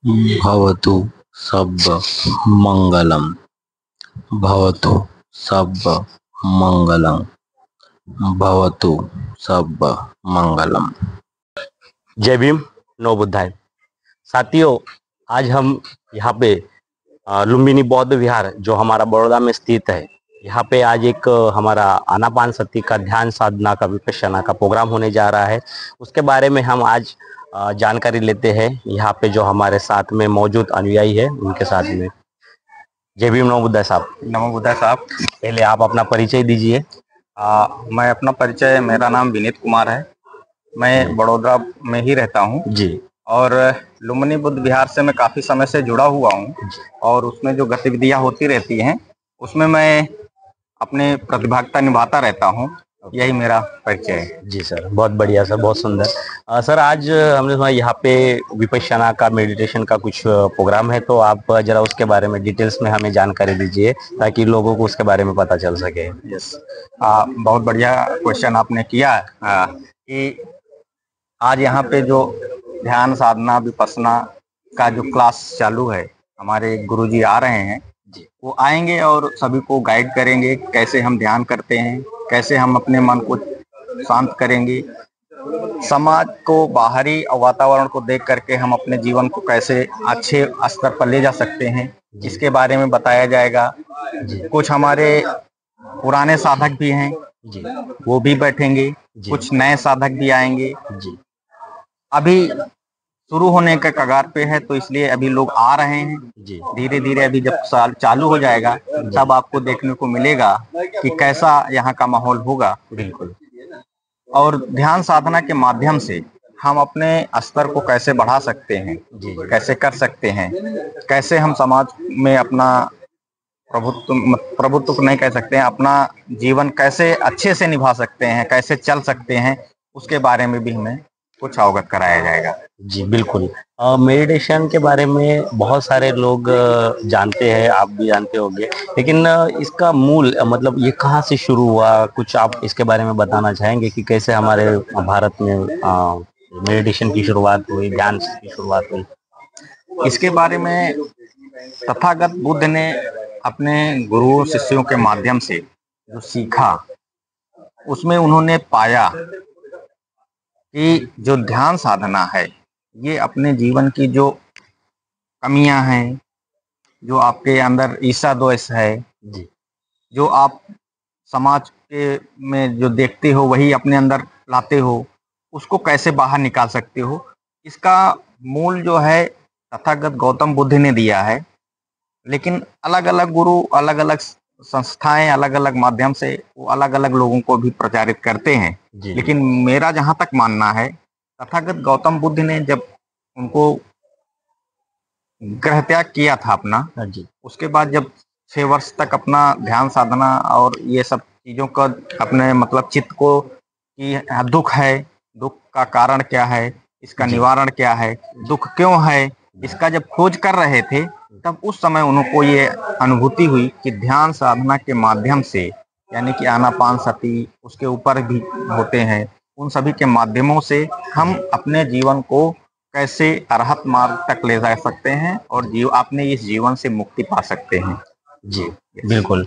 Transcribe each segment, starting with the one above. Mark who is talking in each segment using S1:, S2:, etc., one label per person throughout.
S1: भवतु सब्ब मंगलम। भवतु सब्ब मंगलम। भवतु सब्ब मंगलम।
S2: जय भीम, नमो बुद्धाय। साथियों, आज हम यहाँ पे लुम्बिनी बौद्ध विहार जो हमारा बड़ौदा में स्थित है, यहाँ पे आज एक हमारा आनापान सती का ध्यान साधना का विपश्यना का प्रोग्राम होने जा रहा है। उसके बारे में हम आज जानकारी लेते हैं यहाँ पे जो हमारे साथ में मौजूद अनुयायी है उनके साथ में। जय भीम, नमो बुद्धाय साहब।
S3: नमो बुद्धाय साहब।
S2: पहले आप अपना परिचय दीजिए।
S3: मैं अपना परिचय, मेरा नाम विनीत कुमार है। मैं बड़ौदा में ही रहता हूँ
S2: जी।
S3: और लुम्बिनी बुद्ध विहार से मैं काफ़ी समय से जुड़ा हुआ हूँ और उसमें जो गतिविधियाँ होती रहती हैं उसमें मैं अपने प्रतिभागिता निभाता रहता हूँ। यही मेरा परिचय है।
S2: जी सर, बहुत बढ़िया सर, बहुत सुंदर। सर, आज हमने सुना यहाँ पे विपश्यना का, मेडिटेशन का कुछ प्रोग्राम है, तो आप जरा उसके बारे में डिटेल्स में हमें जानकारी दीजिए ताकि लोगों को उसके बारे में पता चल सके।
S3: यस, बहुत बढ़िया क्वेश्चन आपने किया कि आज यहाँ पे जो ध्यान साधना विपश्यना का जो क्लास चालू है, हमारे गुरुजी आ रहे हैं, वो आएंगे और सभी को गाइड करेंगे कैसे हम ध्यान करते हैं, कैसे हम अपने मन को शांत करेंगे, समाज को, बाहरी वातावरण को देख करके हम अपने जीवन को कैसे अच्छे स्तर पर ले जा सकते हैं, इसके बारे में बताया जाएगा। कुछ हमारे पुराने साधक भी हैं
S2: जी,
S3: वो भी बैठेंगे, कुछ नए साधक भी आएंगे।
S2: जी,
S3: अभी शुरू होने के कगार पे है तो इसलिए अभी लोग आ रहे हैं।
S2: जी,
S3: धीरे धीरे अभी जब साल चालू हो जाएगा तब आपको देखने को मिलेगा कि कैसा यहाँ का माहौल होगा।
S2: बिल्कुल।
S3: और ध्यान साधना के माध्यम से हम अपने स्तर को कैसे बढ़ा सकते हैं,
S2: जी,
S3: कैसे कर सकते हैं, कैसे हम समाज में अपना प्रभुत्व को नहीं कह सकते हैं, अपना जीवन कैसे अच्छे से निभा सकते हैं, कैसे चल सकते हैं, उसके बारे में भी हमें कुछ अवगत कराया जाएगा।
S2: जी, बिल्कुल। मेडिटेशन के बारे में बहुत सारे लोग जानते हैं, आप भी जानते होंगे, लेकिन इसका मूल मतलब ये कहाँ से शुरू हुआ, कुछ आप इसके बारे में बताना चाहेंगे कि कैसे हमारे भारत में मेडिटेशन की शुरुआत हुई, ध्यान की शुरुआत हुई?
S3: इसके बारे में तथागत बुद्ध ने अपने गुरुओं शिष्यों के माध्यम से जो सीखा, उसमें उन्होंने पाया कि जो ध्यान साधना है ये अपने जीवन की जो कमियां हैं, जो आपके अंदर ईर्ष्या द्वेष है,
S2: जी,
S3: जो आप समाज के में जो देखते हो वही अपने अंदर लाते हो, उसको कैसे बाहर निकाल सकते हो, इसका मूल जो है तथागत गौतम बुद्ध ने दिया है। लेकिन अलग अलग गुरु, अलग अलग संस्थाएं, अलग अलग माध्यम से वो अलग अलग लोगों को भी प्रचारित करते हैं। लेकिन मेरा जहां तक मानना है, तथागत गौतम बुद्ध ने जब उनको ग्रह त्याग किया था अपना,
S2: जी,
S3: उसके बाद जब 6 वर्ष तक अपना ध्यान साधना और ये सब चीजों का अपने मतलब चित्त को कि दुख है, दुख का कारण क्या है, इसका निवारण क्या है, दुख क्यों है, इसका जब खोज कर रहे थे तब उस समय उनको ये अनुभूति हुई कि ध्यान साधना के माध्यम से, यानी कि आनापान सती उसके ऊपर भी होते हैं, उन सभी के माध्यमों से हम अपने जीवन को कैसे अरहत मार्ग तक ले जा सकते हैं और अपने इस जीवन से मुक्ति पा सकते हैं।
S2: जी, बिल्कुल।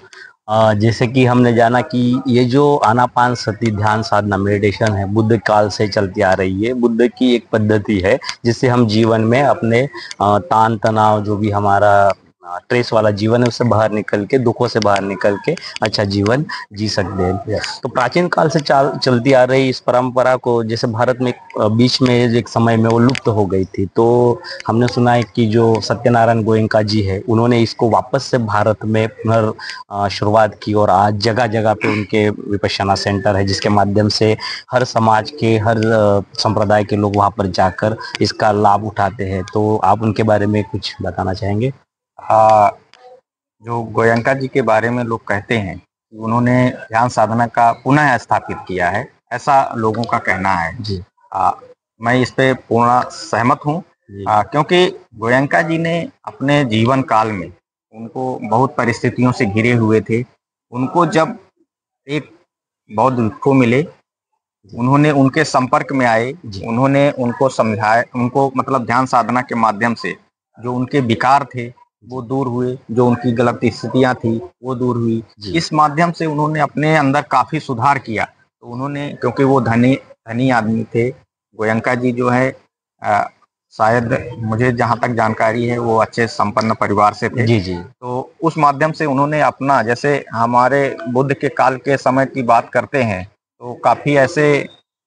S2: जैसे कि हमने जाना कि ये जो आनापान सती ध्यान साधना मेडिटेशन है, बुद्ध काल से चलती आ रही है। बुद्ध की एक पद्धति है जिससे हम जीवन में अपने तान तनाव, जो भी हमारा स्ट्रेस वाला जीवन है, उससे बाहर निकल के, दुखों से बाहर निकल के अच्छा जीवन जी सकते हैं। तो प्राचीन काल से चलती आ रही इस परंपरा को, जैसे भारत में बीच में एक समय में वो लुप्त हो गई थी, तो हमने सुना है कि जो सत्यनारायण गोयनका जी है, उन्होंने इसको वापस से भारत में शुरुआत की और आज जगह जगह पे उनके विपश्यना सेंटर है, जिसके माध्यम से हर समाज के, हर संप्रदाय के लोग वहां पर जाकर इसका लाभ उठाते हैं। तो आप उनके बारे में कुछ बताना चाहेंगे?
S3: जो गोयनका जी के बारे में लोग कहते हैं कि उन्होंने ध्यान साधना का पुनः स्थापित किया है, ऐसा लोगों का कहना है
S2: जी।
S3: मैं इस पे पूर्ण सहमत हूँ, क्योंकि गोयनका जी ने अपने जीवन काल में, उनको बहुत परिस्थितियों से घिरे हुए थे। उनको जब एक बौद्ध भिक्षु मिले, उन्होंने उनके संपर्क में आए, उन्होंने उनको समझाया, उनको मतलब ध्यान साधना के माध्यम से जो उनके विकार थे वो दूर हुए, जो उनकी गलत स्थितियां थी वो दूर हुई।
S2: जी।
S3: इस माध्यम से उन्होंने अपने अंदर काफी सुधार किया। तो उन्होंने, क्योंकि वो धनी धनी आदमी थे, गोयंका जी जो है शायद मुझे जहाँ तक जानकारी है वो अच्छे संपन्न परिवार से थे।
S2: जी जी।
S3: तो उस माध्यम से उन्होंने अपना, जैसे हमारे बुद्ध के काल के समय की बात करते हैं तो काफी ऐसे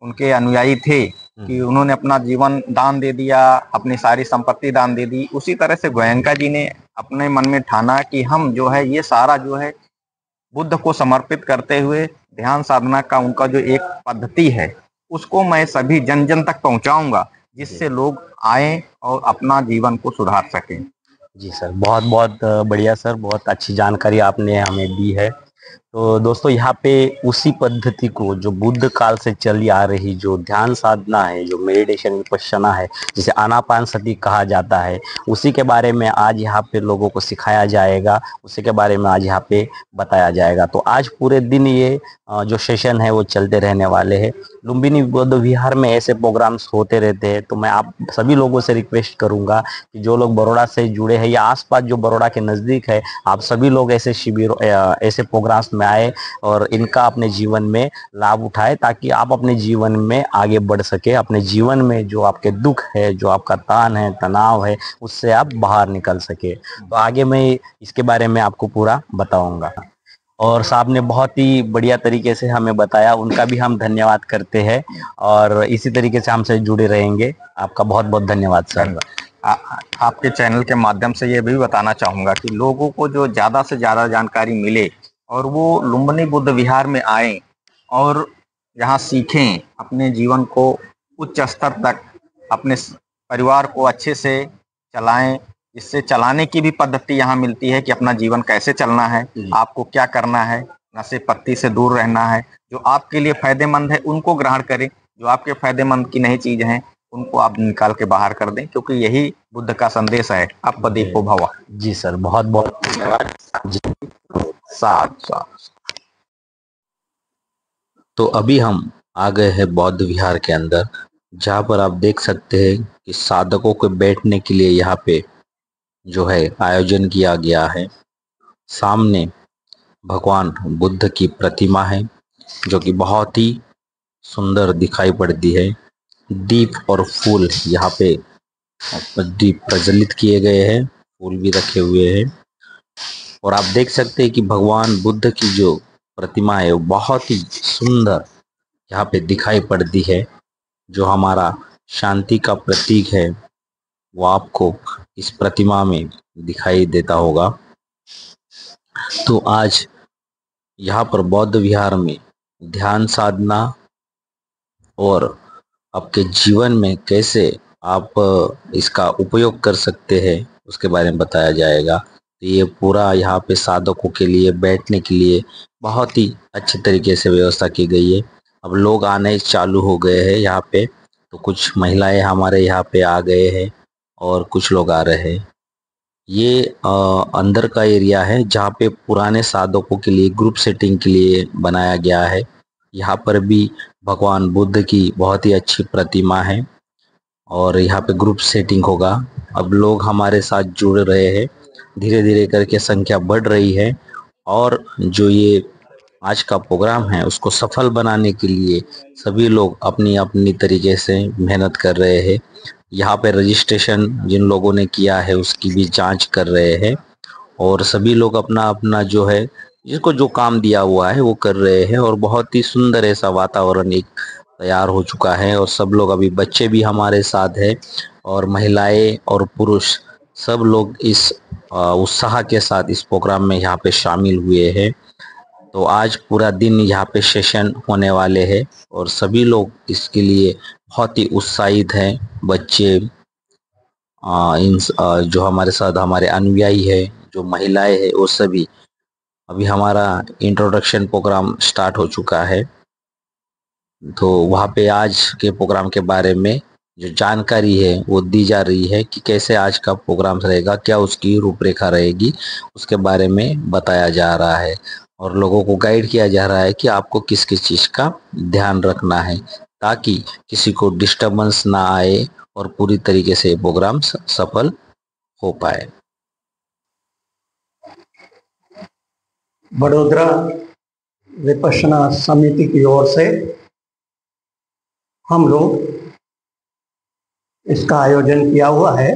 S3: उनके अनुयायी थे कि उन्होंने अपना जीवन दान दे दिया, अपनी सारी संपत्ति दान दे दी। उसी तरह से गोयंका जी ने अपने मन में ठाना कि हम जो है ये सारा जो है बुद्ध को समर्पित करते हुए ध्यान साधना का उनका जो एक पद्धति है उसको मैं सभी जन जन तक पहुंचाऊंगा, जिससे लोग आए और अपना जीवन को सुधार सकें।
S2: जी सर, बहुत बहुत बढ़िया सर, बहुत अच्छी जानकारी आपने हमें दी है। तो दोस्तों यहाँ पे उसी पद्धति को जो बुद्ध काल से चली आ रही जो ध्यान साधना है, जो मेडिटेशन विपश्यना है, जिसे आनापानसति कहा जाता है, उसी के बारे में आज यहाँ पे लोगों को सिखाया जाएगा, उसी के बारे में आज यहाँ पे बताया जाएगा। तो आज पूरे दिन ये जो सेशन है वो चलते रहने वाले हैं। लुम्बिनी बौद्ध विहार में ऐसे प्रोग्राम्स होते रहते हैं। तो मैं आप सभी लोगों से रिक्वेस्ट करूंगा कि जो लोग बड़ौदा से जुड़े हैं या आसपास जो बड़ौदा के नज़दीक है, आप सभी लोग ऐसे शिविर ऐसे प्रोग्राम्स में आए और इनका अपने जीवन में लाभ उठाए, ताकि आप अपने जीवन में आगे बढ़ सके, अपने जीवन में जो आपके दुख है, जो आपका तान है, तनाव है, उससे आप बाहर निकल सके। तो आगे मैं इसके बारे में आपको पूरा बताऊंगा। और साहब ने बहुत ही बढ़िया तरीके से हमें बताया, उनका भी हम धन्यवाद करते हैं और इसी तरीके से हमसे जुड़े रहेंगे। आपका बहुत बहुत धन्यवाद सर।
S3: आपके चैनल के माध्यम से ये भी बताना चाहूँगा कि लोगों को जो ज़्यादा से ज़्यादा जानकारी मिले और वो लुम्बिनी बुद्ध विहार में आए और यहाँ सीखें, अपने जीवन को उच्च स्तर तक, अपने परिवार को अच्छे से चलाएं, जिससे चलाने की भी पद्धति यहाँ मिलती है कि अपना जीवन कैसे चलना है, आपको क्या करना है, नशे पत्ती से दूर रहना है। जो आपके लिए फायदेमंद है उनको ग्रहण करें, जो आपके फायदेमंद की नहीं चीज है उनको आप निकाल के बाहर कर दें, क्योंकि यही बुद्ध का संदेश है। अपदीपो भव।
S2: जी सर, बहुत बहुत धन्यवाद जी।
S3: साथ साथ।
S1: तो अभी हम आ गए हैं बौद्ध विहार के अंदर, जहाँ पर आप देख सकते हैं कि साधकों के बैठने के लिए यहाँ पे जो है आयोजन किया गया है। सामने भगवान बुद्ध की प्रतिमा है जो कि बहुत ही सुंदर दिखाई पड़ती है। दीप और फूल यहाँ पे दीप प्रज्वलित किए गए हैं, फूल भी रखे हुए हैं। और आप देख सकते हैं कि भगवान बुद्ध की जो प्रतिमा है वो बहुत ही सुंदर यहाँ पे दिखाई पड़ती है। जो हमारा शांति का प्रतीक है वो आपको इस प्रतिमा में दिखाई देता होगा। तो आज यहाँ पर बौद्ध विहार में ध्यान साधना और आपके जीवन में कैसे आप इसका उपयोग कर सकते हैं उसके बारे में बताया जाएगा। तो ये पूरा यहाँ पे साधकों के लिए बैठने के लिए बहुत ही अच्छे तरीके से व्यवस्था की गई है। अब लोग आने चालू हो गए हैं यहाँ पे, तो कुछ महिलाएं हमारे यहाँ पे आ गए हैं और कुछ लोग आ रहे हैं। ये अंदर का एरिया है जहाँ पे पुराने साधकों के लिए ग्रुप सेटिंग के लिए बनाया गया है। यहाँ पर भी भगवान बुद्ध की बहुत ही अच्छी प्रतिमा है और यहाँ पे ग्रुप सेटिंग होगा। अब लोग हमारे साथ जुड़ रहे हैं, धीरे धीरे करके संख्या बढ़ रही है और जो ये आज का प्रोग्राम है उसको सफल बनाने के लिए सभी लोग अपनी अपनी तरीके से मेहनत कर रहे हैं। यहाँ पे रजिस्ट्रेशन जिन लोगों ने किया है उसकी भी जांच कर रहे हैं और सभी लोग अपना अपना जो है जिसको जो काम दिया हुआ है वो कर रहे हैं। और बहुत ही सुंदर ऐसा वातावरण एक तैयार हो चुका है और सब लोग, अभी बच्चे भी हमारे साथ हैं और महिलाएं और पुरुष सब लोग इस उत्साह के साथ इस प्रोग्राम में यहाँ पे शामिल हुए हैं। तो आज पूरा दिन यहाँ पे सेशन होने वाले हैं और सभी लोग इसके लिए बहुत ही उत्साहित हैं। बच्चे जो हमारे साथ हमारे अनुयायी है, जो महिलाएं हैं, वो सभी, अभी हमारा इंट्रोडक्शन प्रोग्राम स्टार्ट हो चुका है। तो वहाँ पे आज के प्रोग्राम के बारे में जो जानकारी है वो दी जा रही है कि कैसे आज का प्रोग्राम रहेगा, क्या उसकी रूपरेखा रहेगी, उसके बारे में बताया जा रहा है और लोगों को गाइड किया जा रहा है कि आपको किस किस चीज़ का ध्यान रखना है ताकि किसी को डिस्टरबेंस ना आए और पूरी तरीके से प्रोग्राम सफल हो पाए।
S4: बड़ोदरा विपश्यना समिति की ओर से हम लोग इसका आयोजन किया हुआ है,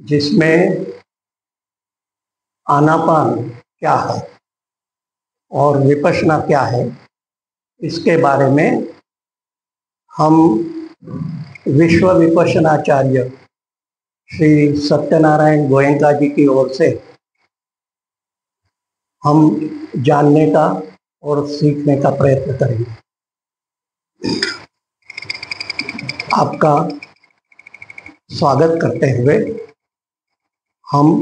S4: जिसमें आनापान क्या है और विपश्यना क्या है, इसके बारे में हम विश्व विपश्यनाचार्य श्री सत्यनारायण गोयंका जी की ओर से हम जानने का और सीखने का प्रयत्न करेंगे। आपका स्वागत करते हुए हम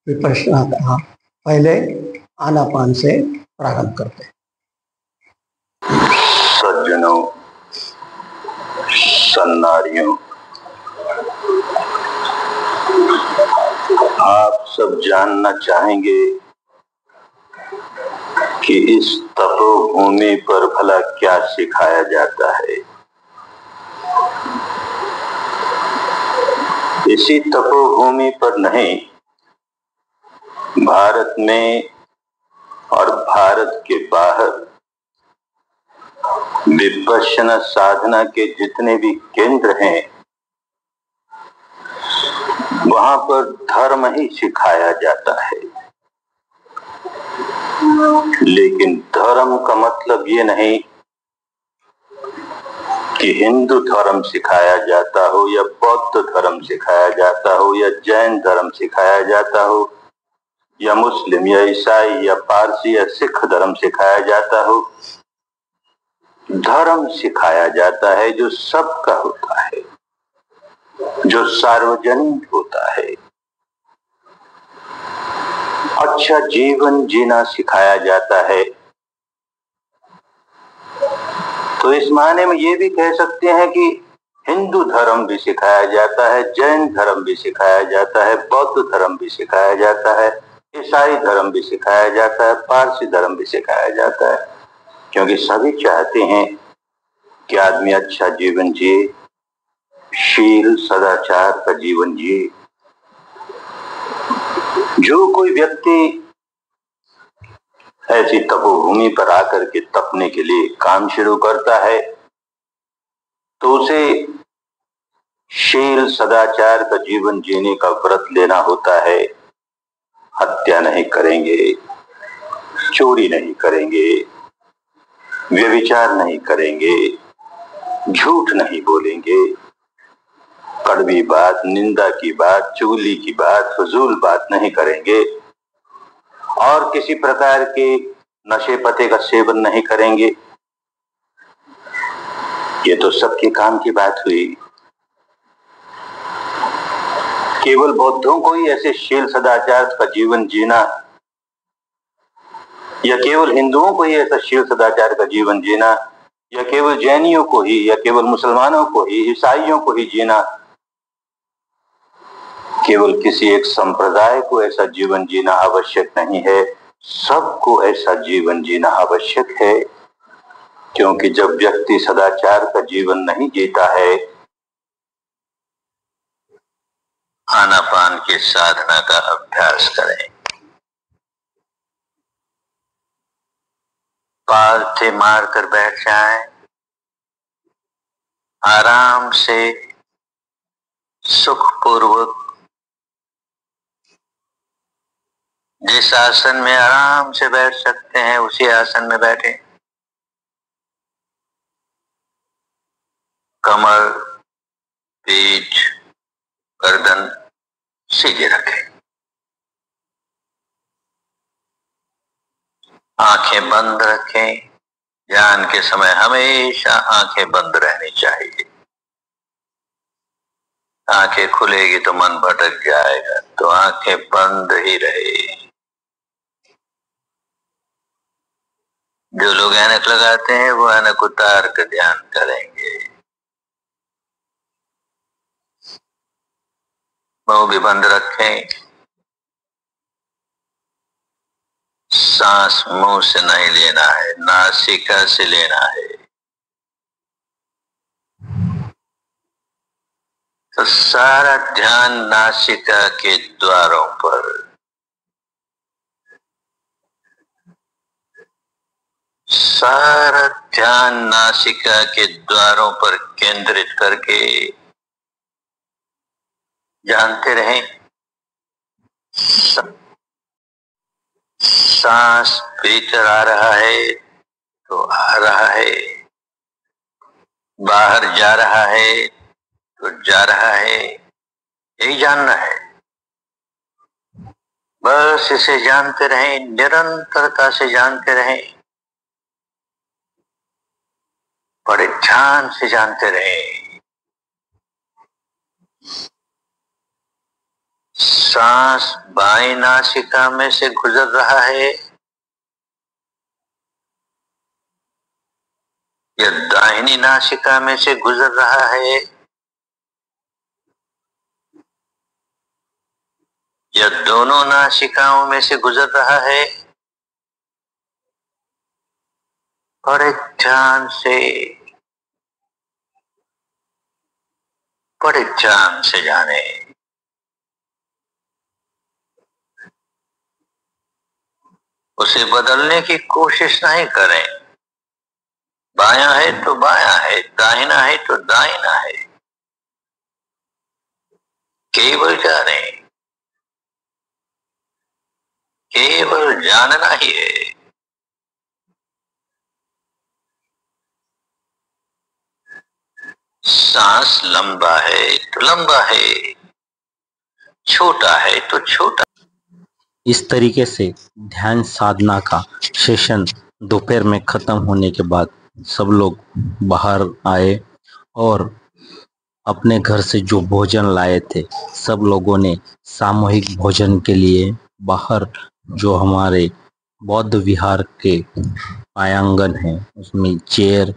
S4: विपश्यना का पहले आनापान से प्रारंभ करते हैं।
S5: सज्जनों, सन्नारियों, आप सब जानना चाहेंगे कि इस तपोभूमि पर भला क्या सिखाया जाता है। इसी तपोभूमि पर नहीं, भारत में और भारत के बाहर विपश्यना साधना के जितने भी केंद्र हैं, वहां पर धर्म ही सिखाया जाता है। लेकिन धर्म का मतलब ये नहीं कि हिंदू धर्म सिखाया जाता हो या बौद्ध धर्म सिखाया जाता हो या जैन धर्म सिखाया जाता हो या मुस्लिम या ईसाई या पारसी या सिख धर्म सिखाया जाता हो। धर्म सिखाया जाता है जो सबका होता है, जो सार्वजनिक होता है। अच्छा जीवन जीना सिखाया जाता है। तो इस मायने में ये भी कह सकते हैं कि हिंदू धर्म भी सिखाया जाता है, जैन धर्म भी सिखाया जाता है, बौद्ध धर्म भी सिखाया जाता है, ईसाई धर्म भी सिखाया जाता है, पारसी धर्म भी सिखाया जाता है। क्योंकि सभी चाहते हैं कि आदमी अच्छा जीवन जिए, शील सदाचार का जीवन जिए। जो कोई व्यक्ति ऐसी तपोभूमि पर आकर के तपने के लिए काम शुरू करता है, तो उसे शील सदाचार का जीवन जीने का व्रत लेना होता है। हत्या नहीं करेंगे, चोरी नहीं करेंगे, व्यभिचार नहीं करेंगे, झूठ नहीं बोलेंगे, कड़वी बात, निंदा की बात, चुगली की बात, फजूल बात नहीं करेंगे और किसी प्रकार के नशे पते का सेवन नहीं करेंगे। ये तो सबके काम की बात हुई। केवल बौद्धों को ही ऐसे शील सदाचार का जीवन जीना या केवल हिंदुओं को ही ऐसा शील सदाचार का जीवन जीना या केवल जैनियों को ही या केवल मुसलमानों को ही, ईसाइयों को ही जीना, केवल किसी एक संप्रदाय को ऐसा जीवन जीना आवश्यक नहीं है। सबको ऐसा जीवन जीना आवश्यक है। क्योंकि जब व्यक्ति सदाचार का जीवन नहीं जीता है, आनापान की साधना का अभ्यास करें। पालथे मार कर बैठ जाएं, आराम से सुखपूर्वक जिस आसन में आराम से बैठ सकते हैं उसी आसन में बैठे। कमर, पीठ, गर्दन सीधे रखें। आंखें बंद रखें। ध्यान के समय हमेशा आंखें बंद रहनी चाहिए। आंखें खुलेगी तो मन भटक जाएगा, तो आंखें बंद ही रहे। जो लोग ऐनक लगाते हैं वो ऐनक उतार कर ध्यान करेंगे। मुंह भी बंद रखें। सांस मुंह से नहीं लेना है, नासिका से लेना है। तो सारा ध्यान नासिका के द्वारों पर, सारा ध्यान नासिका के द्वारों पर केंद्रित करके जानते रहें सांस भीतर आ रहा है तो आ रहा है, बाहर जा रहा है तो जा रहा है, यही जानना है। बस इसे जानते रहें, निरंतरता से जानते रहें, बड़े ध्यान से जानते रहें। सांस बाईं नासिका में से गुजर रहा है या दाहिनी नासिका में से गुजर रहा है, या दोनों नासिकाओं में से गुजर रहा है, बड़े ध्यान से, बड़े ध्यान से जाने। उसे बदलने की कोशिश नहीं करें। बायां है तो बायां है, दाहिना है तो दाहिना है, केवल जाने, केवल जानना ही है। सांस लंबा है तो लंबा है, छोटा है तो छोटा।
S1: इस तरीके से ध्यान साधना का सेशन दोपहर में खत्म होने के बाद सब लोग बाहर आए और अपने घर से जो भोजन लाए थे सब लोगों ने सामूहिक भोजन के लिए बाहर जो हमारे बौद्ध विहार के आंगन है उसमें चेयर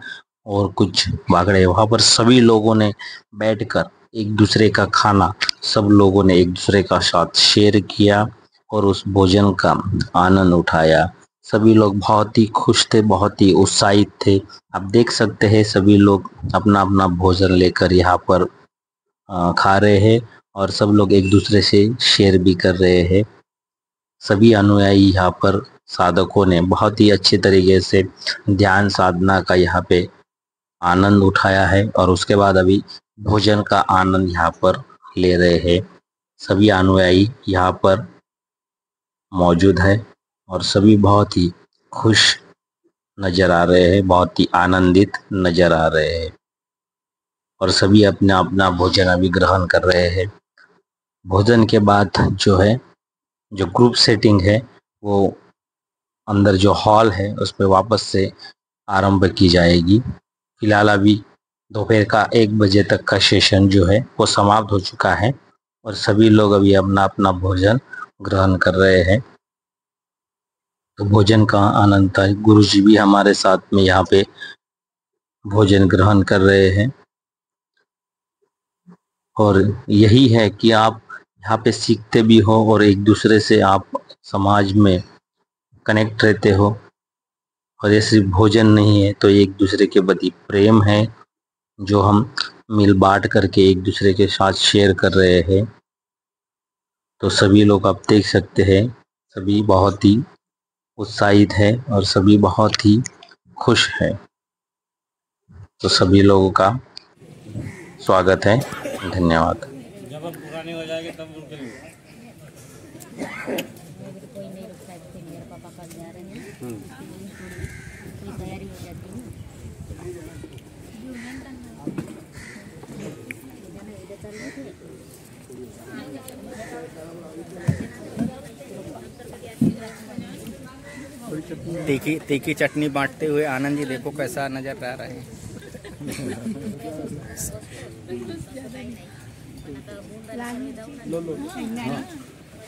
S1: और कुछ बागड़े, वहां पर सभी लोगों ने बैठकर एक दूसरे का खाना सब लोगों ने एक दूसरे का साथ शेयर किया और उस भोजन का आनंद उठाया। सभी लोग बहुत ही खुश थे, बहुत ही उत्साहित थे। आप देख सकते हैं सभी लोग अपना अपना भोजन लेकर यहाँ पर खा रहे हैं और सब लोग एक दूसरे से शेयर भी कर रहे हैं। सभी अनुयायी यहाँ पर साधकों ने बहुत ही अच्छे तरीके से ध्यान साधना का यहाँ पे आनंद उठाया है और उसके बाद अभी भोजन का आनंद यहाँ पर ले रहे हैं। सभी अनुयायी यहाँ पर मौजूद है और सभी बहुत ही खुश नजर आ रहे हैं, बहुत ही आनंदित नजर आ रहे हैं और सभी अपना अपना भोजन अभी ग्रहण कर रहे हैं। भोजन के बाद जो है जो ग्रुप सेटिंग है वो अंदर जो हॉल है उस पर वापस से आरंभ की जाएगी। फिलहाल अभी दोपहर का 1 बजे तक का सेशन जो है वो समाप्त हो चुका है और सभी लोग अभी अपना अपना भोजन ग्रहण कर रहे हैं। तो भोजन का आनंद था। गुरु जी भी हमारे साथ में यहाँ पे भोजन ग्रहण कर रहे हैं और यही है कि आप यहाँ पे सीखते भी हो और एक दूसरे से आप समाज में कनेक्ट रहते हो और ये सिर्फ भोजन नहीं है तो एक दूसरे के प्रति प्रेम है जो हम मिल बांट करके एक दूसरे के साथ शेयर कर रहे हैं। तो सभी लोग आप देख सकते हैं सभी बहुत ही उत्साहित है और सभी बहुत ही खुश है। तो सभी लोगों का स्वागत है, धन्यवाद।
S6: जब हम पुराने हो जाएंगे तब उनके लिए
S7: कोई नहीं रुकता है, फिर मेरे पापा कल जा रहे हैं पूरी तैयारी हो जाती है।
S3: तीखी चटनी बांटते हुए आनंद जी देखो कैसा नजर आ रहे हैं।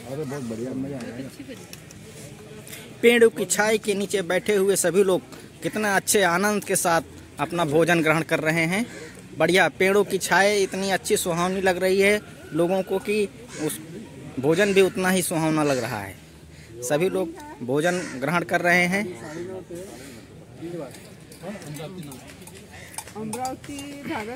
S8: अरे बहुत बढ़िया, मजा आया।
S3: पेड़ों की छाई के नीचे बैठे हुए सभी लोग कितना अच्छे आनंद के साथ अपना भोजन ग्रहण कर रहे हैं। बढ़िया, पेड़ों की छाई इतनी अच्छी सुहावनी लग रही है लोगों को कि उस भोजन भी उतना ही सुहावना लग रहा है। सभी लोग भोजन ग्रहण कर रहे हैं।
S9: अमरावती धागा